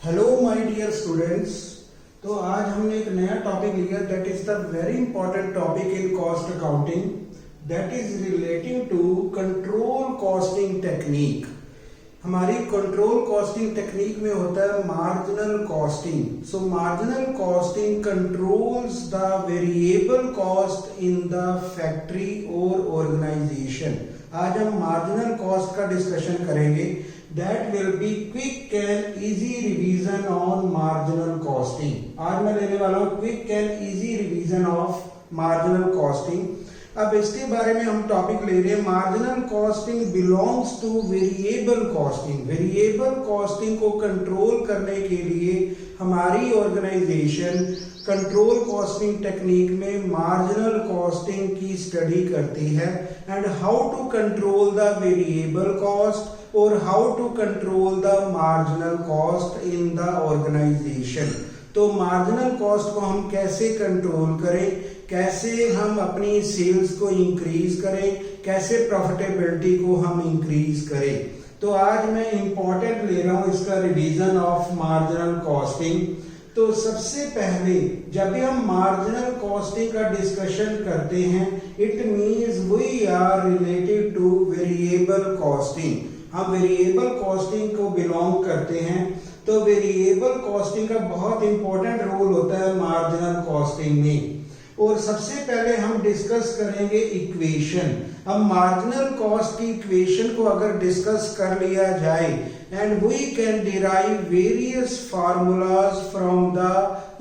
Hello my dear students. तो आज हमने एक नया टॉपिक लिया that is the very important topic in cost accounting, that is relating to control costing technique. हमारी कंट्रोल कॉस्टिंग टेक्निक में होता है marginal costing. So marginal costing controls the variable cost in the factory और organisation. आज हम marginal cost का discussion करेंगे। That will be quick and easy revision on marginal costing. आज मैं लेने वाला हूँ quick and easy revision of marginal costing। अब इसके बारे में हम टॉपिक ले रहे हैं marginal costing belongs to variable costing. Variable costing को कंट्रोल करने के लिए हमारी ऑर्गेनाइजेशन कंट्रोल कॉस्टिंग टेक्निक में मार्जिनल कॉस्टिंग की स्टडी करती है and how to control the variable cost और how to control the marginal cost in the organisation. तो मार्जिनल कॉस्ट को हम कैसे कंट्रोल करें, कैसे हम अपनी सेल्स को इंक्रीज करें, कैसे प्रॉफिटेबिलिटी को हम इंक्रीज करें। तो आज मैं इंपॉर्टेंट ले रहा हूं इसका रिवीजन ऑफ मार्जिनल कॉस्टिंग। तो सबसे पहले जब भी हम मार्जिनल कॉस्टिंग का डिस्कशन करते हैं it means we are related to variable costing. हम वेरिएबल कॉस्टिंग को बिलोंग करते हैं। तो वेरिएबल कॉस्टिंग का बहुत इंपॉर्टेंट रोल होता है मार्जिनल कॉस्टिंग में। और सबसे पहले हम डिस्कस करेंगे इक्वेशन। अब मार्जिनल कॉस्ट की इक्वेशन को अगर डिस्कस कर लिया जाए and we can derive various formulas from the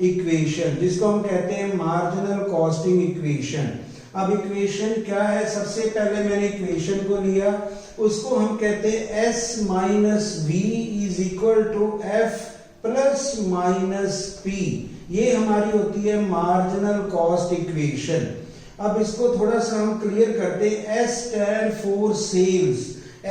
equation, जिसको हम कहते हैं मार्जिनल कॉस्टिंग इक्वेशन। अब इक्वेशन क्या है, सबसे पहले मैंने इक्वेशन को लिया, उसको हम कहते हैं S minus V is equal to F plus minus P। ये हमारी होती है मार्जिनल कॉस्ट इक्वेशन। अब इसको थोड़ा सा हम क्लियर करते हैं। S stand for sales.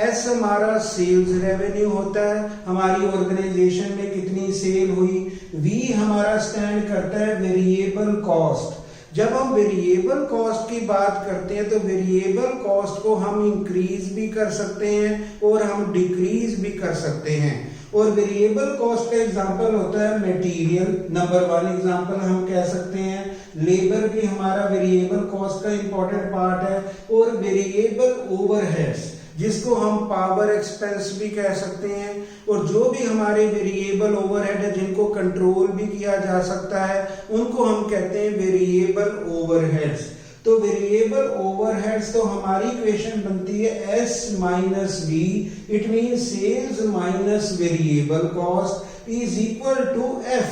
S हमारा सेल्स रेवेन्यू होता है, हमारी ऑर्गेनाइजेशन में कितनी सेल हुई। V हमारा स्टैंड करता है वेरिएबल कॉस्ट। जब हम वेरिएबल कॉस्ट की बात करते हैं तो वेरिएबल कॉस्ट को हम इंक्रीज भी कर सकते हैं और हम डिक्रीज भी कर सकते हैं। और वेरिएबल कॉस्ट का एग्जांपल होता है मटेरियल। नंबर 1 एग्जांपल हम कह सकते हैं। लेबर भी हमारा वेरिएबल कॉस्ट का इंपॉर्टेंट पार्ट है। और वेरिएबल ओवरहेड्स जिसको हम पावर एक्सपेंस भी कह सकते हैं। और जो भी हमारे वेरिएबल ओवरहेड है जिनको कंट्रोल भी किया जा सकता है उनको हम कहते हैं वेरिएबल ओवरहेड्स। तो वेरिएबल ओवरहेड्स तो हमारी इक्वेशन बनती है S minus V, it mean sales minus variable cost is equal to F।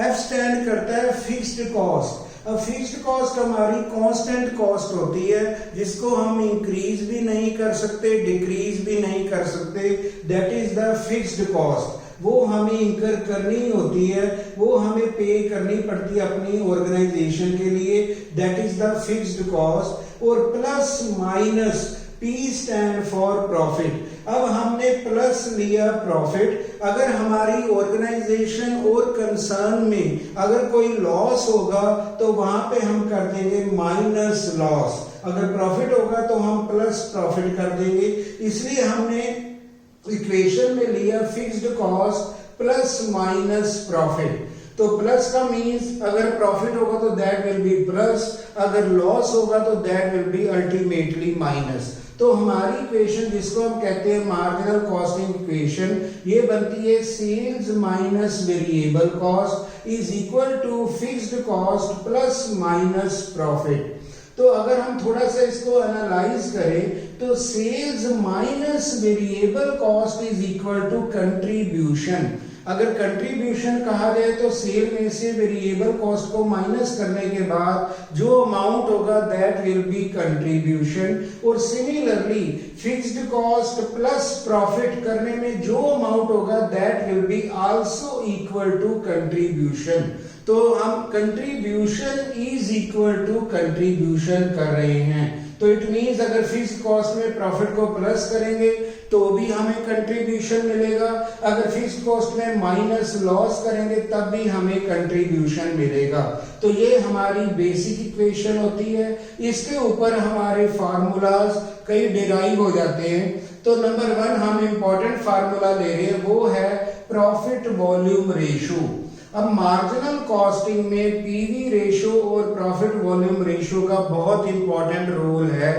F stand करता है फिक्स्ड कॉस्ट। अब फिक्स्ड कॉस्ट हमारी कांस्टेंट कॉस्ट होती है जिसको हम इंक्रीज भी नहीं कर सकते, डिक्रीज भी नहीं कर सकते। That is the fixed cost. वो हमें इंकर करनी होती है, वो हमें पे करनी पड़ती है अपनी ऑर्गेनाइजेशन के लिए। That is the fixed cost. और plus minus P stand for profit. अब हमने प्लस लिया प्रॉफिट। अगर हमारी ऑर्गेनाइजेशन और कंसर्न में अगर कोई लॉस होगा तो वहां पे हम कर देंगे माइनस लॉस। अगर प्रॉफिट होगा तो हम प्लस प्रॉफिट कर देंगे। इसलिए हमने इक्वेशन में लिया fixed cost plus minus profit. तो प्लस का मीन्स अगर प्रॉफिट होगा तो दैट विल बी प्लस, अगर लॉस होगा तो that will be ultimately minus. तो हमारी इक्वेशन जिसको हम कहते हैं मार्जिनल कॉस्टिंग इक्वेशन, ये बनती है sales minus variable cost is equal to fixed cost plus minus profit. तो अगर हम थोड़ा सा इसको एनालाइज करें तो sales minus variable cost is equal to contribution. अगर कंट्रीब्यूशन कहा जाए तो सेल में से वेरिएबल कॉस्ट को माइनस करने के बाद जो अमाउंट होगा दैट विल बी कंट्रीब्यूशन। और similarly fixed cost plus profit करने में जो अमाउंट होगा that will be also equal to contribution. तो हम contribution is equal to contribution कर रहे हैं। तो इट मींस अगर फिक्स्ड कॉस्ट में प्रॉफिट को प्लस करेंगे तो भी हमें कंट्रीब्यूशन मिलेगा, अगर फिक्स्ड कॉस्ट में माइनस लॉस करेंगे तब भी हमें कंट्रीब्यूशन मिलेगा। तो ये हमारी बेसिक इक्वेशन होती है। इसके ऊपर हमारे फार्मूलाज कई डिराइव हो जाते हैं। तो नंबर 1 हम इंपॉर्टेंट फार्मूला ले रहे हैं, वो है प्रॉफिट वॉल्यूम रेशो। अब मार्जिनल कॉस्टिंग में पीवी रेशो और प्रॉफिट वॉल्यूम रेशो का बहुत इंपॉर्टेंट रोल है।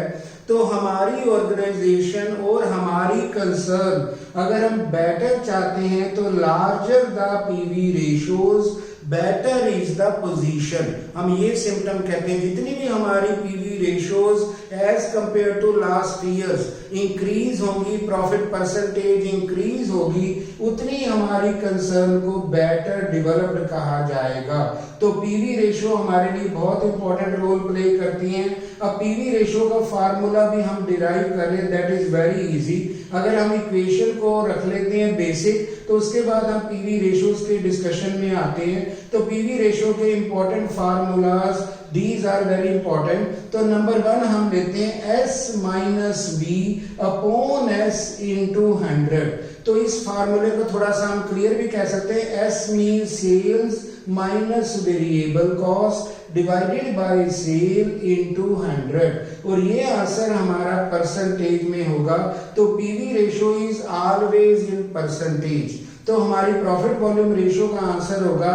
तो हमारी ऑर्गेनाइजेशन और हमारी कंसर्न अगर हम बेटर चाहते हैं तो larger the PV ratios better is the position. हम ये सिम्टम कहते हैं, जितनी भी हमारी PV ratios as compare to last years increase होगी, प्रॉफिट परसेंटेज इंक्रीज होगी, उतनी हमारी कंसर्न को बेटर डेवलप्ड कहा जाएगा। तो पीवी रेशो हमारे लिए बहुत इंपॉर्टेंट रोल प्ले करती हैं। अब पीवी रेशो का फार्मूला भी हम डिराइव करें, दैट इज वेरी इजी। अगर हम इक्वेशन को रख लेते हैं बेसिक, तो उसके बाद हम पीवी रेशोज के डिस्कशन में आते हैं। तो पीवी रेशो के important formulas, these are very important. तो नंबर 1 हम लेते हैं S minus B upon S into 100। तो इस फार्मूले को थोड़ा सा हम क्लियर भी कह सकते हैं, S mean sales minus variable cost divided by sale into 100, और ये आंसर हमारा परसेंटेज में होगा। तो PV ratio is always in percentage. तो हमारी प्रॉफिट वॉल्यूम रेशो का आंसर होगा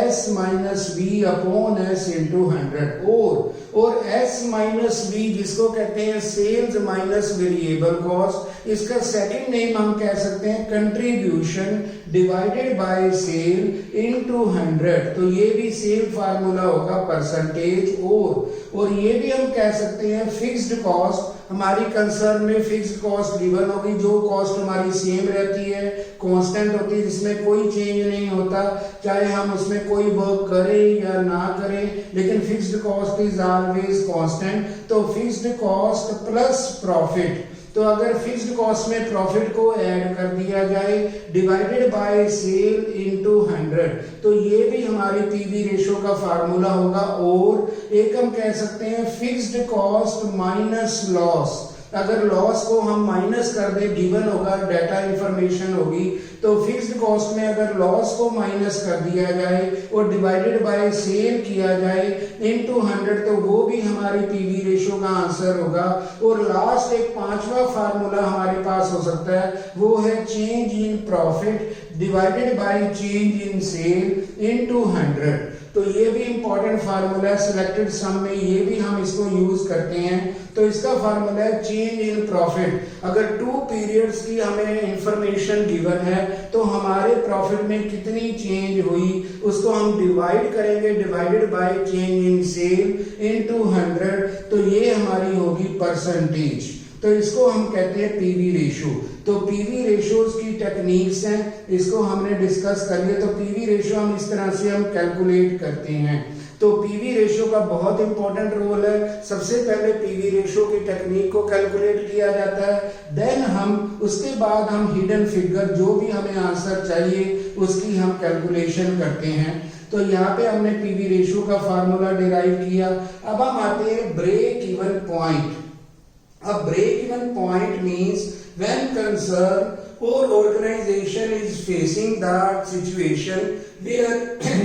S minus B upon S into 100। और S माइनस बी जिसको कहते हैं सेल्स माइनस वेरिएबल कॉस्ट, इसका सेकंड नेम हम कह सकते हैं contribution divided by sale into 100। तो ये भी सेल फार्मूला होगा परसेंटेज। और ये भी हम कह सकते हैं फिक्स्ड कॉस्ट। हमारी कंसर्न में फिक्स्ड कॉस्ट गिवन होगी, जो कॉस्ट हमारी सेम रहती है, कांस्टेंट होती है, जिसमें कोई चेंज नहीं होता, चाहे हम उसमें कोई वर्क करें या ना करें, लेकिन fixed cost is always constant. तो फिक्स्ड कॉस्ट प्लस प्रॉफिट, तो अगर फिक्स्ड कॉस्ट में प्रॉफिट को ऐड कर दिया जाए डिवाइडेड बाय सेल इनटू 100, तो ये भी हमारी पीवी रेशो का फार्मूला होगा। और एक हम कह सकते हैं फिक्स्ड कॉस्ट माइनस लॉस। अगर लॉस को हम माइनस कर दे, गिवन होगा, डाटा इंफॉर्मेशन होगी, तो फिक्स्ड कॉस्ट में अगर लॉस को माइनस कर दिया जाए और डिवाइडेड बाय सेल किया जाए इनटू 100, तो वो भी हमारी पीवी रेशो का आंसर होगा। और लास्ट एक 5वां फार्मूला हमारे पास हो सकता है, वो है change in profit divided by change in sale into 100। तो ये भी इंपॉर्टेंट फार्मूला है, सिलेक्टेड सम में ये भी हम इसको यूज करते हैं। तो इसका फार्मूला है चेंज इन प्रॉफिट। अगर 2 पीरियड्स की हमें इंफॉर्मेशन गिवन है, तो हमारे प्रॉफिट में कितनी चेंज हुई उसको हम डिवाइड करेंगे divided by change in sale into 100। तो ये हमारी होगी परसेंटेज। तो इसको हम कहते हैं पीवी रेशो। तो पीवी रेशोज की टेक्निक्स हैं, इसको हमने डिस्कस कर लिया। तो पीवी रेशो हम इस तरह से हम कैलकुलेट करते हैं। तो पीवी रेशो का बहुत इंपॉर्टेंट रोल है। सबसे पहले पीवी रेशो की टेक्निक को कैलकुलेट किया जाता है, देन हम उसके बाद हम हिडन फिगर जो भी हमें आंसर चाहिए उसकी हम कैलकुलेशन करते हैं। तो यहाँ पे हमने पीवी रेशो का फार्मूला डिराइव किया। अब हम आते हैं break even point. A break-even point means when concern or organization is facing that situation where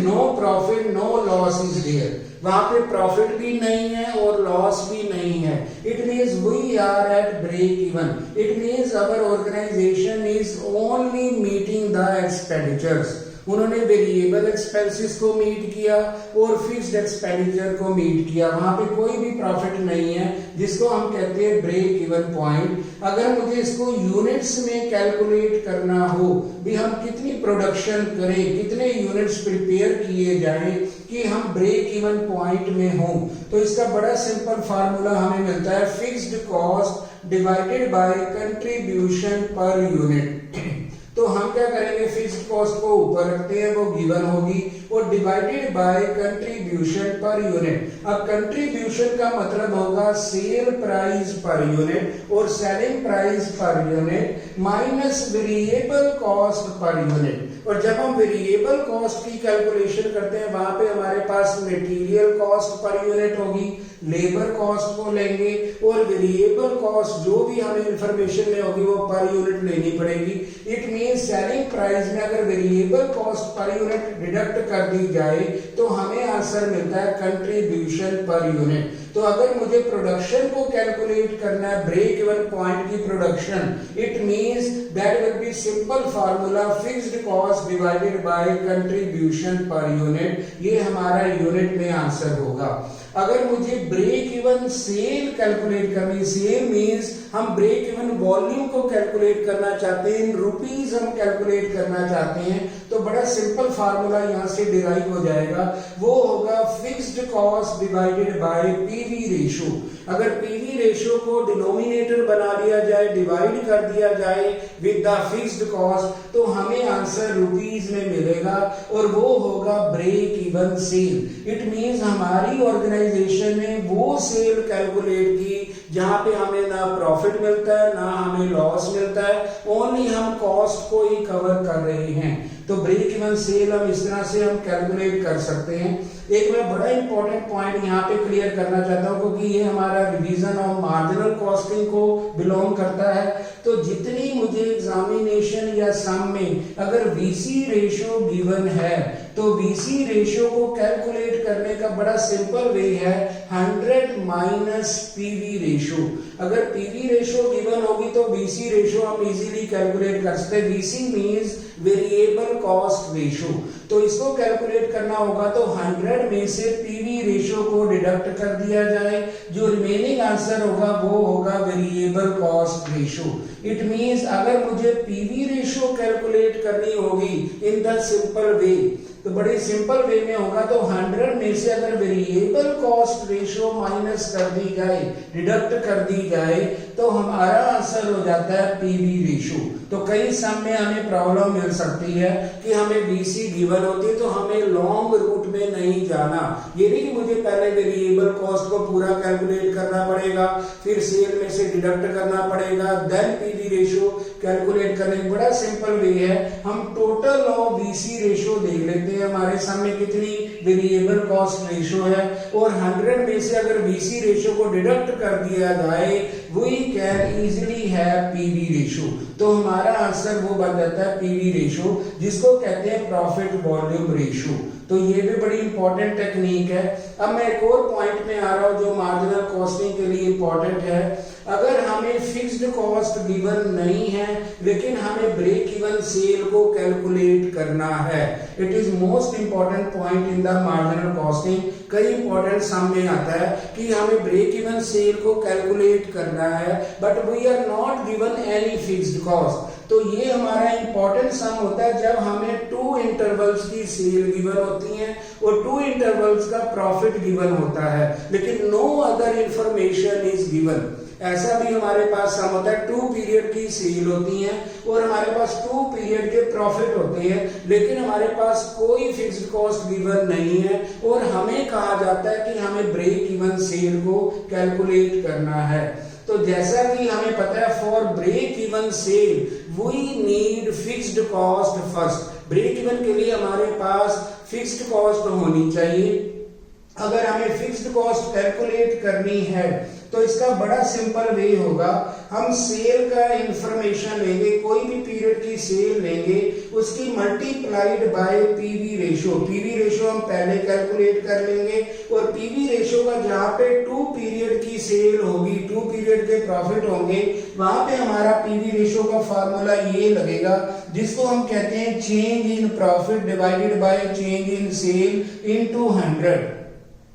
no profit, no loss is there. वहां पे प्रॉफिट भी नहीं है और लॉस भी नहीं है। It means we are at break even. It means our organization is only meeting the expenditures. उन्होंने वेरिएबल एक्सपेंसेस को मीट किया और फिक्स्ड एक्सपेंडिचर को मीट किया, वहां पे कोई भी प्रॉफिट नहीं है, जिसको हम कहते हैं ब्रेक इवन पॉइंट। अगर मुझे इसको यूनिट्स में कैलकुलेट करना हो, भी हम कितनी प्रोडक्शन करें, कितने यूनिट्स प्रिपेयर किए जाएं कि हम ब्रेक इवन पॉइंट में हों, तो इसका बड़ा सिंपल फार्मूला हमें मिलता है fixed cost divided by contribution per unit. तो हम क्या करेंगे, फिक्स्ड कॉस्ट को ऊपर रखते हैं, वो गिवन होगी, और divided by contribution per unit. अब कंट्रीब्यूशन का मतलब होगा सेल प्राइस पर यूनिट और selling price per unit minus variable cost per unit. और जब हम वेरिएबल कॉस्ट की कैलकुलेशन करते हैं, वहां पे हमारे पास मटेरियल कॉस्ट पर यूनिट होगी, लेबर कॉस्ट को लेंगे, और वेरिएबल कॉस्ट जो भी हमें इंफॉर्मेशन में होगी वो पर यूनिट लेनी पड़ेगी। इट मींस सेलिंग प्राइस में अगर variable cost per unit deduct कर दी जाए तो हमें आंसर मिलता है कंट्रीब्यूशन पर यूनिट। तो अगर मुझे प्रोडक्शन को कैलकुलेट करना है, ब्रेक इवन पॉइंट की production, it means that will B simple formula fixed cost divided by contribution per unit. ये हमारा यूनिट में आंसर होगा। अगर मुझे ब्रेक इवन सेल कैलकुलेट करनी, सेल मींस हम ब्रेक इवन वॉल्यूम को कैलकुलेट करना चाहते हैं, इन रुपीस हम कैलकुलेट करना चाहते हैं, तो बड़ा सिंपल फार्मूला यहां से डिराइव हो जाएगा, वो होगा fixed cost divided by PV ratio. अगर पीवी रेशो को डिनोमिनेटर बना लिया जाए, डिवाइड कर दिया जाए विद द फिक्स्ड कॉस्ट, तो हमें आंसर रुपीस में मिलेगा और वो होगा break even sale. It means हमारी ऑर्गेनाइजेशन ने वो सेल कैलकुलेट की जहां पे हमें ना प्रॉफिट मिलता है ना हमें लॉस मिलता है, ओनली हम कॉस्ट को ही कवर कर रहे हैं। तो ब्रेक इवन सेल हम इस तरह से हम कैलकुलेट कर सकते हैं। एक मैं बड़ा इंपॉर्टेंट पॉइंट यहाँ पे क्लियर करना चाहता हूँ, क्योंकि ये हमारा रिवीजन ऑफ मार्जिनल कॉस्टिंग को बिलोंग करता है। तो जितनी मुझे एग्जामिनेशन या सम में अगर वीसी रेशियो गिवन है, तो वीसी रेशियो को कैलकुलेट करने का बड़ा सिंपल वे है 100 माइनस पीवी रेशियो। अगर पीवी रेशियो गिवन होगी तो वीसी रेशियो हम इजीली कैलकुलेट कर सकते हैं। VC means variable cost ratio, तो इसको कैलकुलेट करना होगा तो 100 में से पीवी रेशियो को डिडक्ट कर दिया जाए, जो रिमेनिंग आंसर होगा वो होगा variable cost ratio. It means अगर मुझे पीवी रेशियो कैलकुलेट करनी होगी इन द सिंपल वे, तो बड़े सिंपल वे में होगा, तो 100 में से अगर वेरिएबल कॉस्ट रेशियो माइनस कर दी जाए, डिडक्ट कर दी जाए, तो हमारा आंसर हो जाता है पीवी रेशियो। तो कई सम में हमें प्रॉब्लम मिल सकती है कि हमें बीसी गिवन होती है तो हमें लॉन्ग रूट में नहीं जाना, ये नहीं कि मुझे पहले वेरिएबल कॉस्ट को पूरा कैलकुलेट करना पड़ेगा, फिर सेल में से डिडक्ट करना पड़ेगा, देन पीवी रेशियो कैलकुलेट करने का बड़ा सिंपल वे है। हम टोटल ऑफ बीसी रेशियो देख लेते हैं, हमारे सामने कितनी वेरिएबल कॉस्ट रेशियो है, और 100 में से अगर बीसी रेशियो को डिडक्ट कर दिया जाए, we can easily have PV ratio. तो हमारा आंसर वो बन जाता है पीवी रेशियो, जिसको कहते हैं प्रॉफिट वॉल्यूम रेशियो। तो ये भी बड़ी इंपॉर्टेंट टेक्निक है। अब मैं एक और पॉइंट में आ रहा हूं जो मार्जिनल कॉस्टिंग के लिए इंपॉर्टेंट है। अगर हमें फिक्स्ड कॉस्ट गिवन नहीं है लेकिन हमें ब्रेक इवन सेल को कैलकुलेट करना है, it is most important point in the marginal costing. कई इंपॉर्टेंट सम में आता है कि हमें ब्रेक इवन सेल को कैलकुलेट करना है, but we are not given any fixed cost. तो ये हमारा इंपॉर्टेंट सम होता है जब हमें 2 इंटरवल्स की सेल गिवन होती है और 2 इंटरवल्स का प्रॉफिट गिवन होता है, लेकिन no other information is given. ऐसा भी हमारे पास सम होता है 2 पीरियड की सेल होती है और हमारे पास 2 पीरियड के प्रॉफिट होते हैं, लेकिन हमारे पास कोई फिक्स्ड कॉस्ट गिवन नहीं है और हमें कहा जाता है कि हमें ब्रेक इवन सेल को कैलकुलेट करना है। तो जैसा कि हमें पता है for break even sale we need fixed cost first. Break even के लिए हमारे पास फिक्स्ड कॉस्ट होनी चाहिए। अगर हमें फिक्स्ड कॉस्ट कैलकुलेट करनी है तो इसका बड़ा सिंपल वे होगा, हम सेल का इंफॉर्मेशन लेंगे, कोई भी पीरियड की सेल लेंगे, उसकी multiplied by PV ratio. PV ratio हम पहले कैलकुलेट कर लेंगे और पीवी रेशियो का जहां पे 2 पीरियड की सेल होगी, 2 पीरियड के प्रॉफिट होंगे, वहां पे हमारा पीवी रेशियो का फार्मूला ये लगेगा, जिसको हम कहते हैं change in profit divided by change in sale into 100।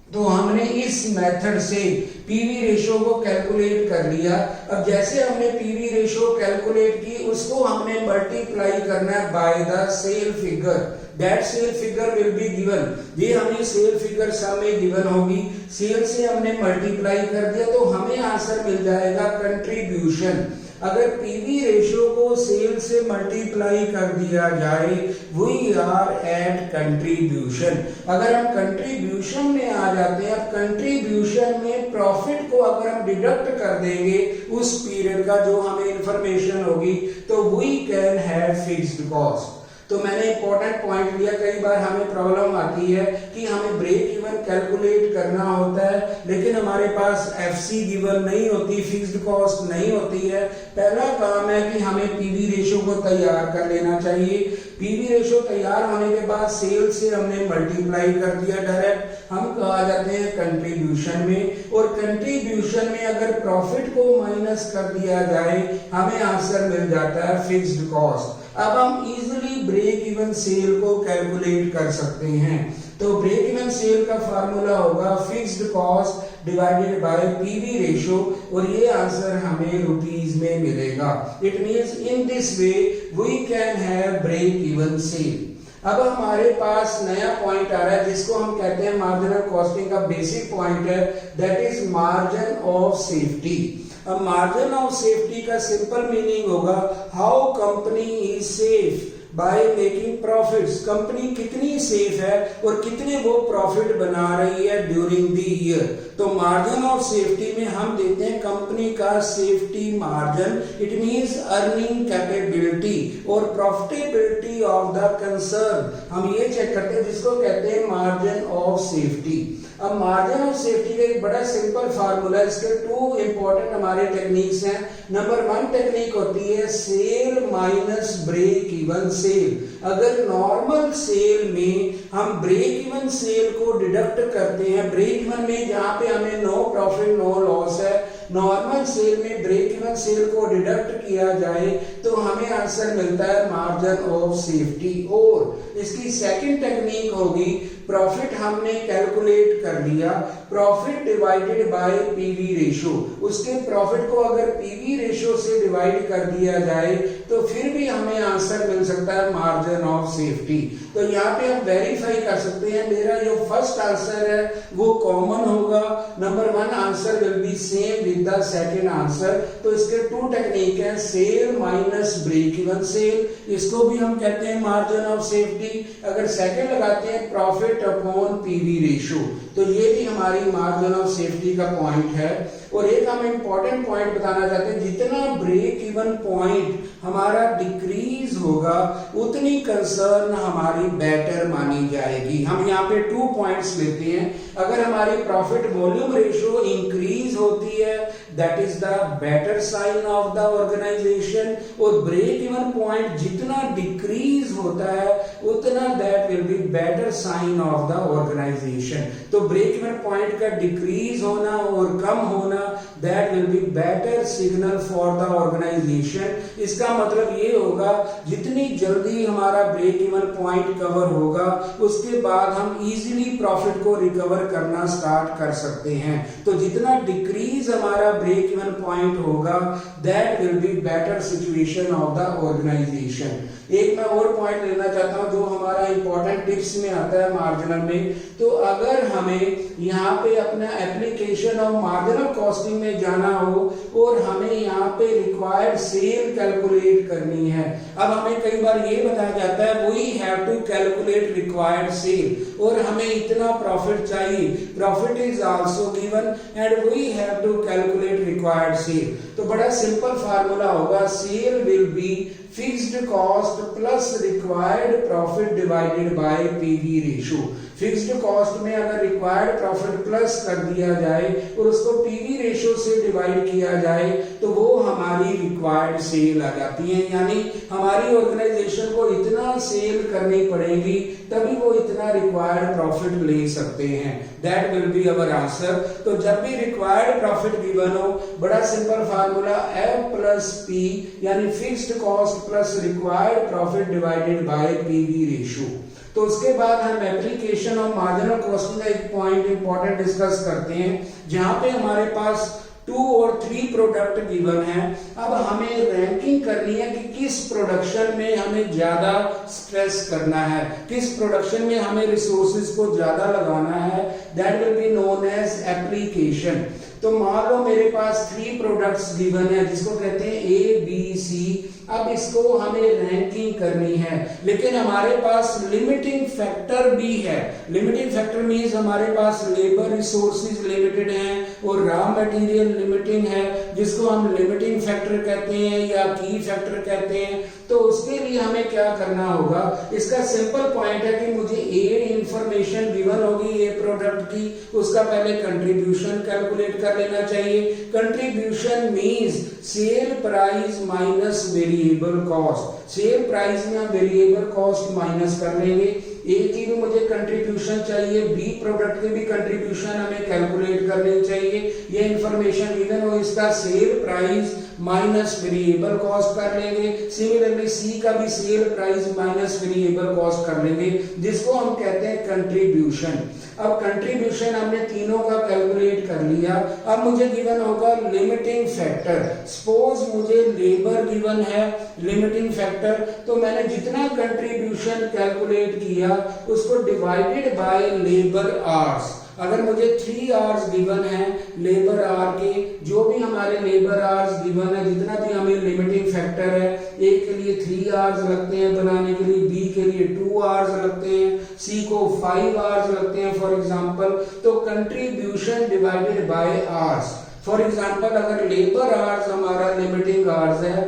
तो हमने इस मेथड से पीवी रेशियो को कैलकुलेट कर लिया। अब जैसे हमने पीवी रेशियो कैलकुलेट की, उसको हमने मल्टीप्लाई करना है by the sale figure. That sale figure will be given. ये हमें सेल फिगर सम में गिवन होगी, सेल से हमने मल्टीप्लाई कर दिया तो हमें आंसर मिल जाएगा कंट्रीब्यूशन। अगर पीवी रेशियो को सेल से मल्टीप्लाई कर दिया जाए, वी आर एट कंट्रीब्यूशन। अगर हम कंट्रीब्यूशन में आ जाते हैं, अब कंट्रीब्यूशन में प्रॉफिट को अगर हम डिडक्ट कर देंगे उस पीरियड का जो हमें इंफॉर्मेशन होगी, तो we can have fixed cost. तो मैंने इंपॉर्टेंट पॉइंट लिया। कई बार हमें प्रॉब्लम आती है कि हमें ब्रेक इवन कैलकुलेट करना होता है, लेकिन हमारे पास एफसी गिवन नहीं होती, फिक्स्ड कॉस्ट नहीं होती है। पहला काम है कि हमें पीवी रेशियो को तैयार कर लेना चाहिए। पीवी रेशियो तैयार होने के बाद सेल से हमने मल्टीप्लाई कर दिया डायरेक्ट, हम आ जाते हैं कंट्रीब्यूशन में, और कंट्रीब्यूशन में अगर प्रॉफिट को माइनस कर दिया जाए हमें आंसर मिल जाता है फिक्स्ड कॉस्ट। अब हम इजीली ब्रेक इवन सेल को कैलकुलेट कर सकते हैं। तो ब्रेक इवन सेल का फार्मूला होगा fixed cost divided by PV ratio, और ये आंसर हमें रुपीस में मिलेगा। It means in this way we can have break even sale. अब हमारे पास नया पॉइंट आ रहा है जिसको हम कहते हैं मार्जिनल कॉस्टिंग का बेसिक पॉइंट है, that is margin of safety. अब मार्जिन ऑफ सेफ्टी का सिंपल मीनिंग होगा how company is safe by making profits. Company कितनी सेफ है और कितने वो प्रॉफिट बना रही है ड्यूरिंग द ईयर। तो मार्जिन ऑफ सेफ्टी में हम देते हैं कंपनी का safety margin, it means earning capability और प्रॉफिटेबिलिटी ऑफ द कंसर्न। हम ये चेक करते हैं जिसको कहते हैं मार्जिन ऑफ सेफ्टी। अब मार्जिन ऑफ सेफ्टी का एक बड़ा सिंपल फार्मूला है, इसके टू इंपॉर्टेंट हमारे टेक्निक्स हैं। नंबर 1 टेक्निक होती है sale minus break even sale. अगर नॉर्मल सेल में हम ब्रेक इवन सेल को डिडक्ट करते हैं, ब्रेक इवन में जहां पे हमें नो प्रॉफिट नो लॉस है, नॉर्मल सेल में ब्रेक इवन सेल को डिडक्ट किया जाए तो हमें आंसर मिलता है मार्जिन ऑफ सेफ्टी। और इसकी सेकंड टेक्निक होगी प्रॉफिट हमने कैलकुलेट कर लिया, profit divided by PV ratio. उसके प्रॉफिट को अगर पीवी रेशियो से डिवाइड कर दिया जाए तो फिर भी हमें आंसर मिल सकता है मार्जिन ऑफ सेफ्टी। तो यहाँ पे हम वेरीफाई कर सकते हैं मेरा जो फर्स्ट आंसर है वो कॉमन होगा। Number 1 answer will be same with the second answer. तो इसके टू टेक्निक है sale minus break even sale, इसको भी हम कहते हैं मार्जिन ऑफ सेफ्टी। अगर सेकंड लगाते हैं प्रॉफिट अपॉन पीवी रेशियो, तो ये भी हमारी मार्जिन ऑफ सेफ्टी का पॉइंट है। और एक हम इंपॉर्टेंट पॉइंट बताना चाहते हैं, जितना ब्रेक इवन पॉइंट हमारा डिक्रीज होगा उतनी कंसर्न हमारी बेटर मानी जाएगी। हम यहाँ पे 2 पॉइंट्स लेते हैं। अगर हमारी प्रॉफिट वॉल्यूम रेशियो इंक्रीज होती है that is the better sign of the organisation, और ब्रेक इवन पॉइंट जितना डिक्रीज होता है उतना that will be better sign of the organisation. तो ब्रेक इवन पॉइंट का डिक्रीज होना और कम होना that will be better signal for the organisation. इसका मतलब ये होगा जितनी जल्दी हमारा ब्रेक इवन पॉइंट कवर होगा उसके बाद हम इजीली प्रॉफिट को रिकवर करना स्टार्ट कर सकते हैं। तो जितना डिक्रीज हमारा ब्रेक इवन पॉइंट होगा that will be better situation of the organisation. एक मैं और पॉइंट लेना चाहता हूं जो हमारा इंपॉर्टेंट टिप्स में आता है मार्जिनल में। तो अगर हमें यहाँ पे अपना एप्लीकेशन ऑफ मार्जिनल कॉस्टिंग में जाना हो और हमें यहाँ पे रिक्वायर्ड सेल कैलकुलेट करनी है, अब हमें कई बार ये बताया जाता है we have to calculate required sale और हमें इतना प्रॉफिट चाहिए, profit is also given and we have to calculate required sale. तो बड़ा सिंपल फार्मूला होगा sale will be fixed cost plus required profit divided by PV ratio. Fixed cost में अगर required profit plus कर दिया जाए और उसको पीवी रेशियो से डिवाइड किया जाए तो वो हमारी रिक्वायर्ड सेल आ जाती है। यानी हमारी ऑर्गेनाइजेशन को इतना सेल करनी पड़ेगी तभी वो इतना रिक्वायर्ड प्रॉफिट ले सकते हैं। That will be our answer. तो जब भी रिक्वायर्ड प्रॉफिट गिवन हो, बड़ा simple formula F plus P यानी fixed cost plus required profit divided by PV ratio. तो उसके बाद हम एप्लीकेशन ऑफ मार्जिनल कॉस्टिंग का एक पॉइंट इंपॉर्टेंट डिस्कस करते हैं जहां पे हमारे पास 2 और 3 प्रोडक्ट गिवन है। अब हमें रैंकिंग करनी है कि किस प्रोडक्शन में हमें ज्यादा स्ट्रेस करना है, किस प्रोडक्शन में हमें रिसोर्सेज को ज्यादा लगाना है। That will be known as application. तो मान लो मेरे पास 3 प्रोडक्ट्स गिवन है जिसको कहते हैं A, B, C। अब इसको हमें रैंकिंग करनी है, लेकिन हमारे पास लिमिटिंग फैक्टर भी है। लिमिटिंग फैक्टर मींस हमारे पास लेबर रिसोर्सेज लिमिटेड हैं और रॉ मटेरियल लिमिटिंग है, जिसको हम लिमिटिंग फैक्टर कहते हैं या की फैक्टर कहते हैं। तो उसके लिए हमें क्या करना होगा, इसका सिंपल पॉइंट है कि मुझे ए इंफॉर्मेशन गिवन होगी ए प्रोडक्ट की, उसका पहले कंट्रीब्यूशन कैलकुलेट कर लेना चाहिए। Contribution means sale price minus variable cost. Sale price में हम वेरिएबल कॉस्ट माइनस कर लेंगे। ए की भी मुझे कंट्रीब्यूशन चाहिए, बी प्रोडक्ट की भी कंट्रीब्यूशन हमें कैलकुलेट करनी चाहिए। ये इंफॉर्मेशन गिवन हो, इसका sale price minus variable cost कर लेंगे। सिमिलरली सी का भी sale price minus variable cost कर लेंगे, जिसको हम कहते हैं कंट्रीब्यूशन। अब कंट्रीब्यूशन हमने तीनों का कैलकुलेट कर लिया। अब मुझे गिवन होगा लिमिटिंग फैक्टर। सपोज मुझे लेबर गिवन है लिमिटिंग फैक्टर, तो मैंने जितना कंट्रीब्यूशन कैलकुलेट किया उसको डिवाइडेड बाय लेबर आवर्स। अगर मुझे 3 आवर्स गिवन है लेबर आवर के, जो भी हमारे लेबर आवर्स गिवन है, जितना भी हमें लिमिटिंग फैक्टर है, ए के लिए 3 आवर्स लगते हैं बनाने के लिए, बी के लिए 2 आवर्स लगते हैं, सी को 5 आवर्स लगते हैं फॉर एग्जांपल। तो contribution divided bye hours. For example अगर लेबर आवर्स हमारा लिमिटिंग आवर्स है,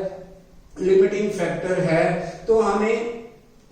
लिमिटिंग फैक्टर है, तो हमें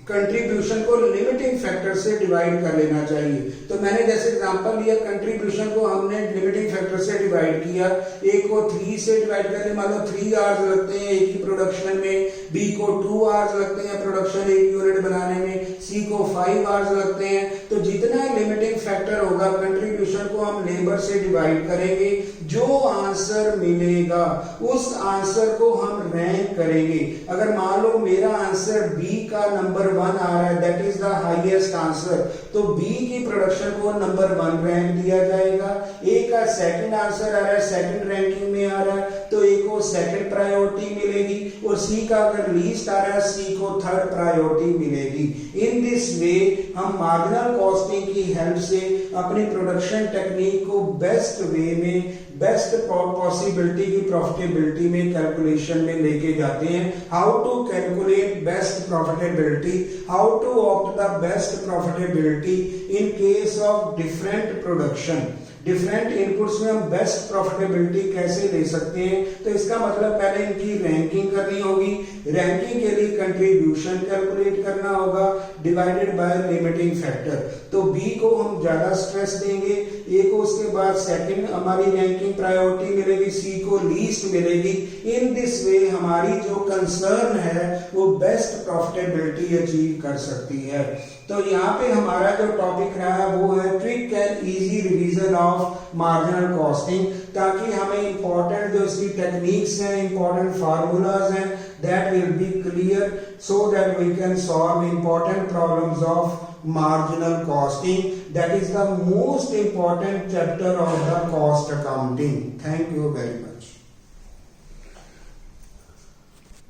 कंट्रीब्यूशन को लिमिटिंग फैक्टर से डिवाइड कर लेना चाहिए। तो मैंने जैसे एग्जांपल लिया, कंट्रीब्यूशन को हमने लिमिटिंग फैक्टर से डिवाइड किया। ए को 3 से डिवाइड करने, मान लो 3 आवर्स लगते हैं ए की प्रोडक्शन में, बी को 2 आवर्स लगते हैं प्रोडक्शन 1 यूनिट बनाने में, सी को 5 आवर्स लगते हैं। तो जितना लिमिटिंग फैक्टर होगा कंट्रीब्यूशन को हम लेबर से डिवाइड करेंगे। जो आंसर मिलेगा उस आंसर को हम रैंक करेंगे। अगर मान लो मेरा आंसर बी का नंबर 1 आ रहा है, that is the highest answer, तो बी की प्रोडक्शन को नंबर 1 रैंक दिया जाएगा। ए का सेकंड आंसर आ रहा है, सेकंड रैंकिंग में आ रहा है, तो ए को सेकंड प्रायोरिटी मिलेगी। और सी का अगर लीस्ट आ रहा है, सी को थर्ड प्रायोरिटी मिलेगी। इन दिस वे हम मार्जिनल कॉस्टिंग की हेल्प से अपनी प्रोडक्शन टेक्निक को बेस्ट वे में, बेस्ट पॉसिबिलिटी की प्रॉफिटेबिलिटी में कैलकुलेशन में लेके जाते हैं। How to calculate best profitability, how to opt the best profitability in case of different production. Different inputs में हम बेस्ट प्रॉफिटेबिलिटी कैसे ले सकते हैं, तो इसका मतलब पहले इनकी रैंकिंग करनी होगी। रैंकिंग के लिए कंट्रीब्यूशन कैलकुलेट करना होगा डिवाइडेड बाय लिमिटिंग फैक्टर। तो बी को हम ज्यादा स्ट्रेस देंगे, ए को उसके बाद सेकंड हमारी रैंकिंग प्रायोरिटी मिलेगी, सी को लीस्ट मिलेगी। इन दिस वे हमारी जो कंसर्न है वो बेस्ट प्रॉफिटेबिलिटी अचीव कर सकती है। तो यहाँ पे हमारा जो टॉपिक रहा है वो है quick and easy revision of marginal costing, ताकि हमें इंपॉर्टेंट जो इसकी टेक्निक्स हैं, इंपॉर्टेंट फार्मूलाज हैं, that will be clear so that we can solve important problems of marginal costing. That is the most important chapter of the cost accounting. Thank you very much.